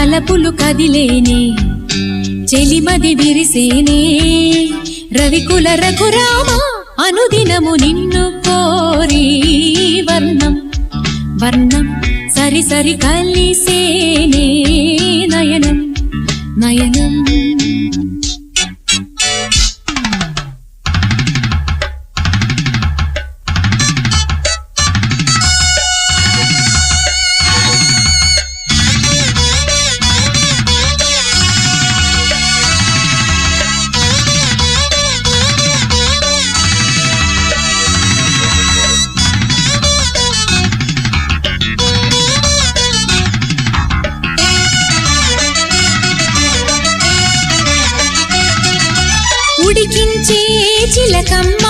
తలపులు కదిలేనే చెలిమది విరిసేనే రవికుల రఘురామ అనుదినము నిన్ను కోరి వర్ణం వర్ణం సరి సరి కలిసేనే నయనం నయనం ఉడికించే చిలకమ్మ